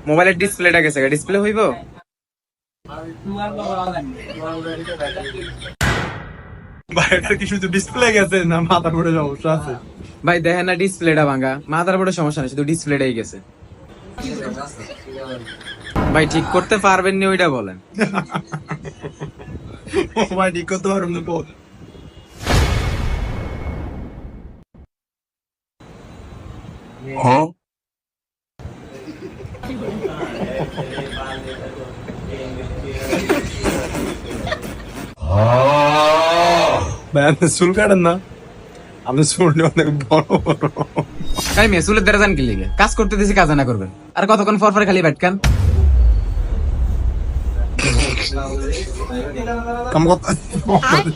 মোবাইলের ডিসপ্লেটা গেছে, ডিসপ্লে হইব? ভাই এটার কি শুধু ডিসপ্লে গেছে না মাথা পড়ে সমস্যা আছে? ভাই দেখেন না ডিসপ্লেটা ভাঙা, মাদারবোর্ডের সমস্যা নেই, শুধু ডিসপ্লেটাই গেছে। ভাই ঠিক করতে পারবেন নি ওইটা বলেন। ভাই ঠিক করতে পারবেন না বল। ভাই আপনি চুল কাটেন না? আপনি চুল অনেক বড় বড়। তাই মেয়ে চুলের দ্বারা জান কি লিগে? কাজ করতে দিছি, কাজ না করবেন আর কতক্ষণ পর পর খালি ব্যাটকান। কাম করতে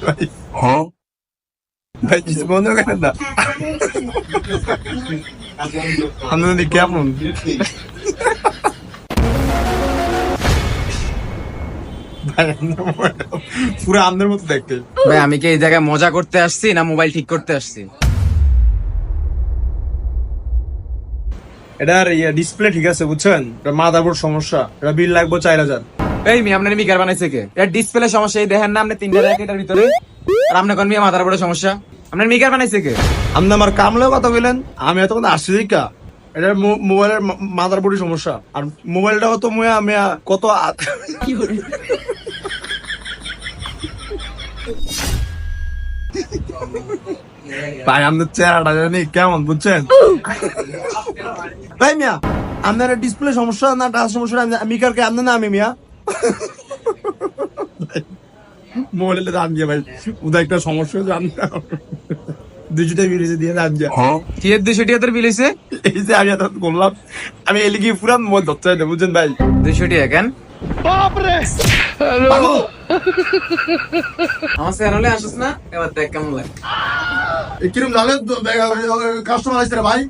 ভাই। ভাই কিছু বন্ধ করেন না। আপনি কেমন? পুরো আমদের মতো দেখতে। ভাই আমি কি এই জায়গায় মজা করতে আসছি না মোবাইল ঠিক করতে আসছি? এটার ডিসপ্লে ঠিক আছে বুঝছেন, মাদারবোর্ড সমস্যা, এটা বিল লাগবে 4000। এই মি আপনার মিকার বানাইছে কে? এর ডিসপ্লে সমস্যা, এই দেখেন না আপনি 3টা র্যাক এটার ভিতরে, আর আপনি কোন মিয়া মাদারবোর্ডের সমস্যা? আপনার মিকার বানাইছে কে? আপনি আমার কামলেও কথা বললেন, আমি এত কথা আসছি কা এটার মোবাইলের মাদারবোর্ডের সমস্যা, আর মোবাইলটাও তো মেয়া কত ভাই আপনার চেহারাটা জানি কেমন বুঝছেন? ভাই মিয়া আপনার ডিসপ্লে সমস্যা না টাচ সমস্যা, মিকারকে আপনার না আমি মিয়া মোবাইলের দাম দিয়ে ভাই ওদের একটা সমস্যা জান 200 টাকা বিল দিয়ে দাম যা। কি এর 200 টাকা তোর বিল হইছে? এই যে আমি এত করলাম, আমি এলিগি পুরান মোবাইল ধরতে চাই না বুঝছেন ভাই। 200 টাকা কেন? বাপরে আমার চ্যানেলে আসিস না, এবার দেখ কেমন লাগে। কিরম জানেন কাস্টমার আসছে ভাই।